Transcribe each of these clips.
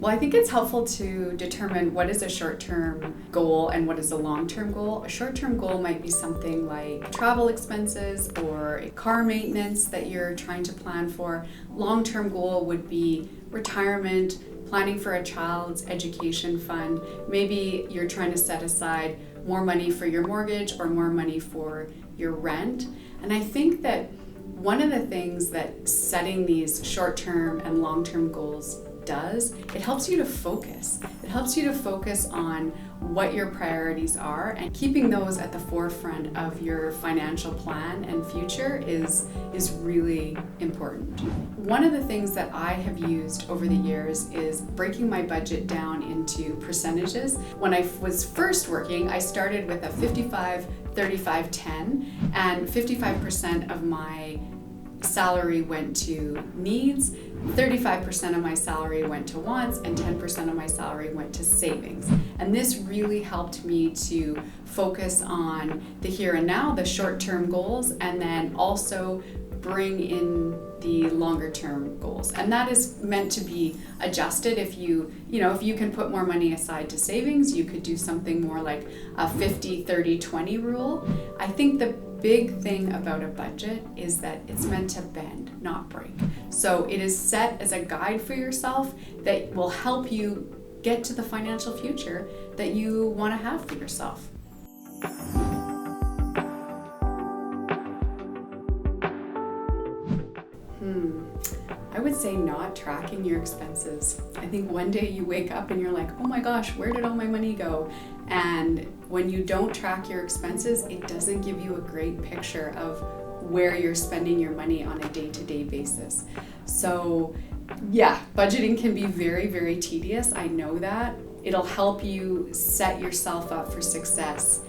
Well, I think it's helpful to determine what is a short-term goal and what is a long-term goal. A short-term goal might be something like travel expenses or car maintenance that you're trying to plan for. Long-term goal would be retirement, planning for a child's education fund. Maybe you're trying to set aside more money for your mortgage or more money for your rent. And I think that one of the things that setting these short-term and long-term goals does, it helps you to focus. It helps you to focus on what your priorities are, and keeping those at the forefront of your financial plan and future is really important. One of the things that I have used over the years is breaking my budget down into percentages. When I was first working, I started with a 55, 35, 10, and 55% of my salary went to needs, 35% of my salary went to wants, and 10% of my salary went to savings. And this really helped me to focus on the here and now, the short-term goals, and then also bring in the longer term goals. And that is meant to be adjusted. If you can put more money aside to savings, you could do something more like a 50, 30, 20 rule. I think the big thing about a budget is that it's meant to bend, not break. So it is set as a guide for yourself that will help you get to the financial future that you want to have for yourself. I would say not tracking your expenses. I think one day you wake up and you're like, oh my gosh, where did all my money go? And when you don't track your expenses, it doesn't give you a great picture of where you're spending your money on a day-to-day basis. So yeah, budgeting can be very, very tedious. I know that. It'll help you set yourself up for success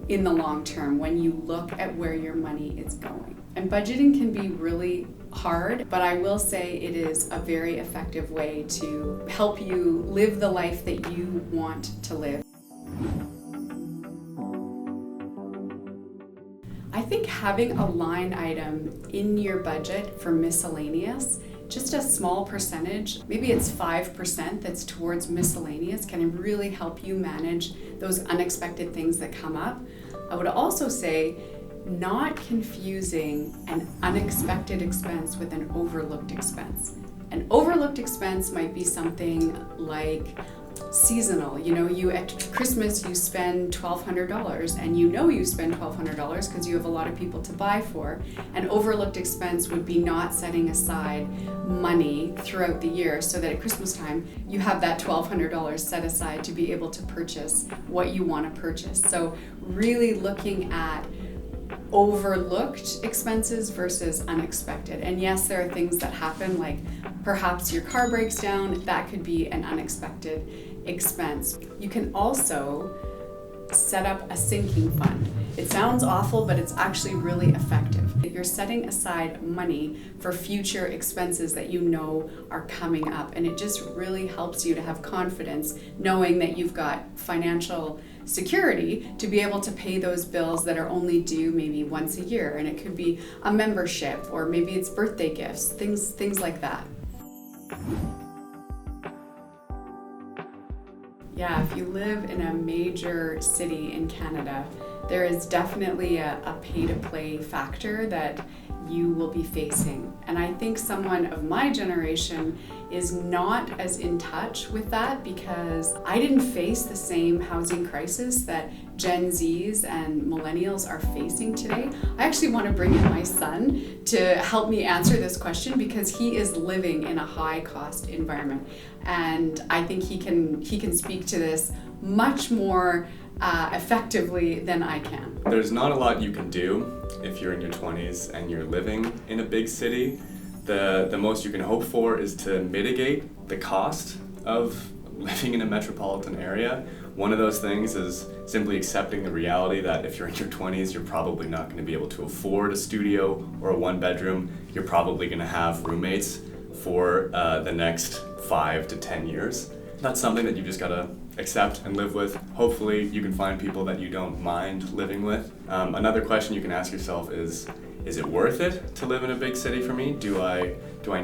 in the long term when you look at where your money is going. And budgeting can be really hard, but I will say it is a very effective way to help you live the life that you want to live. I think having a line item in your budget for miscellaneous, just a small percentage, maybe it's 5% that's towards miscellaneous, can really help you manage those unexpected things that come up. I would also say not confusing an unexpected expense with an overlooked expense. An overlooked expense might be something like seasonal. You at Christmas you spend $1,200 and you spend $1,200 because you have a lot of people to buy for. An overlooked expense would be not setting aside money throughout the year so that at Christmas time you have that $1,200 set aside to be able to purchase what you want to purchase. So really looking at overlooked expenses versus unexpected. And yes, there are things that happen, like perhaps your car breaks down. That could be an unexpected expense. You can also set up a sinking fund. It sounds awful, but it's actually really effective. You're setting aside money for future expenses that you know are coming up, and it just really helps you to have confidence knowing that you've got financial security to be able to pay those bills that are only due maybe once a year. And it could be a membership, or maybe it's birthday gifts, things like that. Yeah, if you live in a major city in Canada, there is definitely a pay-to-play factor that you will be facing. And I think someone of my generation is not as in touch with that because I didn't face the same housing crisis that Gen Zs and millennials are facing today. I actually want to bring in my son to help me answer this question because he is living in a high-cost environment. And I think he can speak to this much more effectively than I can. There's not a lot you can do if you're in your 20s and you're living in a big city. The most you can hope for is to mitigate the cost of living in a metropolitan area. One of those things is simply accepting the reality that if you're in your 20s, you're probably not going to be able to afford a studio or a one-bedroom. You're probably going to have roommates for the next 5 to 10 years. That's something that you just got to accept and live with. Hopefully you can find people that you don't mind living with. Another question you can ask yourself is it worth it to live in a big city for me? Do I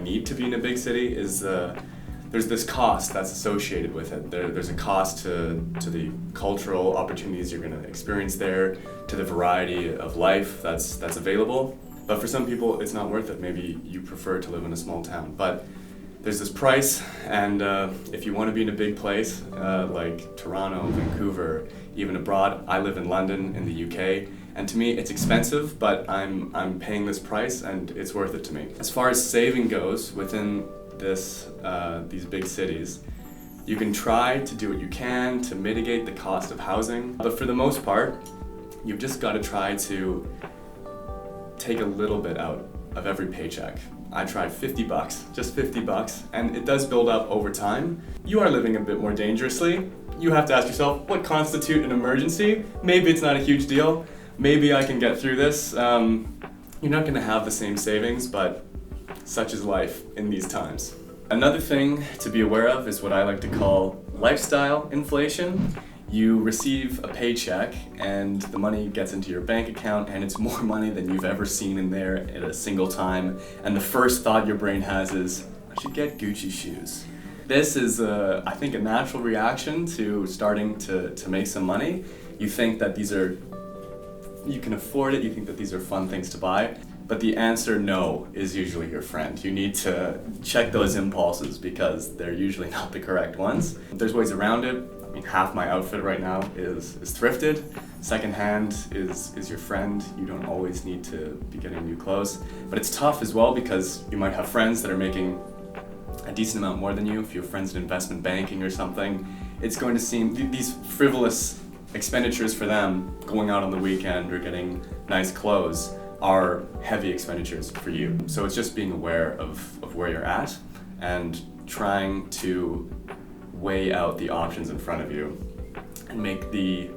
need to be in a big city? Is the there's this cost that's associated with it. There's a cost to the cultural opportunities you're going to experience there, to the variety of life that's available. But for some people, it's not worth it. Maybe you prefer to live in a small town. But there's this price, and if you want to be in a big place like Toronto, Vancouver, even abroad, I live in London in the UK, and to me it's expensive, but I'm paying this price and it's worth it to me. As far as saving goes within these big cities, you can try to do what you can to mitigate the cost of housing, but for the most part, you've just got to try to take a little bit out of every paycheck. I tried $50, just $50, and it does build up over time. You are living a bit more dangerously. You have to ask yourself, what constitutes an emergency? Maybe it's not a huge deal. Maybe I can get through this. You're not gonna have the same savings, but such is life in these times. Another thing to be aware of is what I like to call lifestyle inflation. You receive a paycheck and the money gets into your bank account and it's more money than you've ever seen in there at a single time. And the first thought your brain has is, I should get Gucci shoes. This is, I think, a natural reaction to starting to make some money. You think that you can afford it, you think that these are fun things to buy. But the answer no is usually your friend. You need to check those impulses because they're usually not the correct ones. There's ways around it. I mean, half my outfit right now is thrifted. Secondhand is your friend. You don't always need to be getting new clothes. But it's tough as well because you might have friends that are making a decent amount more than you. If you have friends in investment banking or something, it's going to seem, these frivolous expenditures for them, going out on the weekend or getting nice clothes, are heavy expenditures for you. So it's just being aware of where you're at and trying to weigh out the options in front of you and make the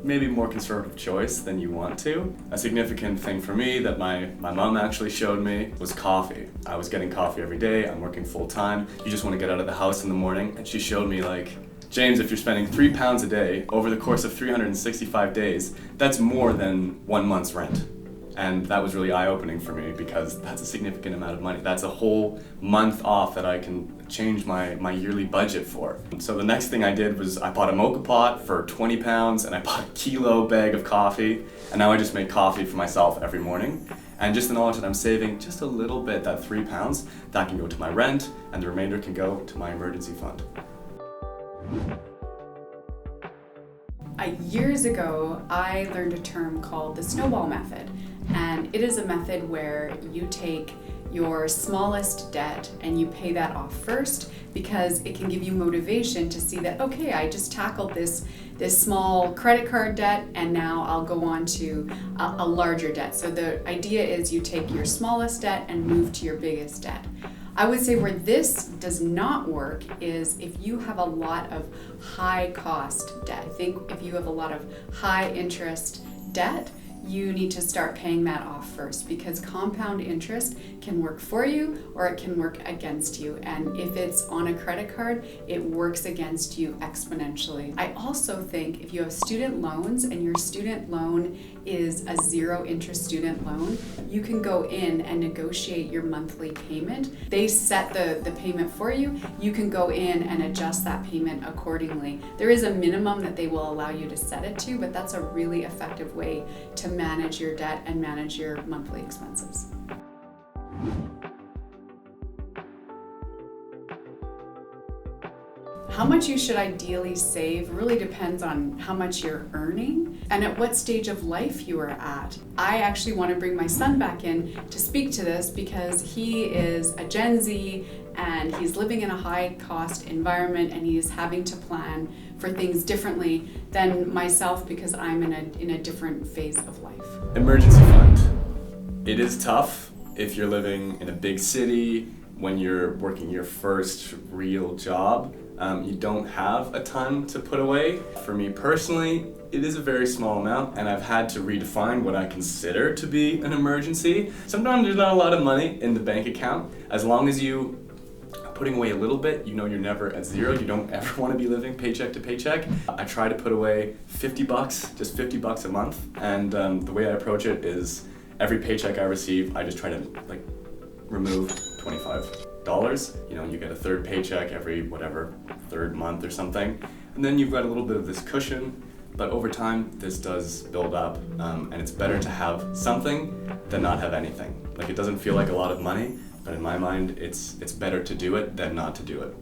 maybe more conservative choice than you want to. A significant thing for me that my mom actually showed me was coffee. I was getting coffee every day, I'm working full time. You just want to get out of the house in the morning, and she showed me, like, James, if you're spending £3 a day over the course of 365 days, that's more than 1 month's rent. And that was really eye-opening for me because that's a significant amount of money. That's a whole month off that I can change my yearly budget for. So the next thing I did was I bought a mocha pot for £20 and I bought a kilo bag of coffee. And now I just make coffee for myself every morning. And just the knowledge that I'm saving just a little bit, that £3, that can go to my rent and the remainder can go to my emergency fund. Years ago, I learned a term called the snowball method, and it is a method where you take your smallest debt and you pay that off first because it can give you motivation to see that, okay, I just tackled this small credit card debt and now I'll go on to a larger debt. So the idea is you take your smallest debt and move to your biggest debt. I would say where this does not work is if you have a lot of high cost debt. I think if you have a lot of high interest debt, you need to start paying that off first because compound interest can work for you or it can work against you. And if it's on a credit card, it works against you exponentially. I also think if you have student loans and your student loan is a zero interest student loan, you can go in and negotiate your monthly payment. They set the payment for you. You can go in and adjust that payment accordingly. There is a minimum that they will allow you to set it to, but that's a really effective way to manage your debt and manage your monthly expenses. How much you should ideally save really depends on how much you're earning and at what stage of life you are at. I actually want to bring my son back in to speak to this because he is a Gen Z and he's living in a high cost environment and he's having to plan for things differently than myself because I'm in a different phase of life. Emergency fund. It is tough if you're living in a big city, when you're working your first real job. You don't have a ton to put away. For me personally, it is a very small amount and I've had to redefine what I consider to be an emergency. Sometimes there's not a lot of money in the bank account. As long as you are putting away a little bit, you know you're never at zero. You don't ever want to be living paycheck to paycheck. I try to put away $50, just $50 a month. And the way I approach it is every paycheck I receive, I just try to remove 25. You know, you get a third paycheck every whatever, third month or something. And then you've got a little bit of this cushion, but over time this does build up, and it's better to have something than not have anything. Like, it doesn't feel like a lot of money, but in my mind it's better to do it than not to do it.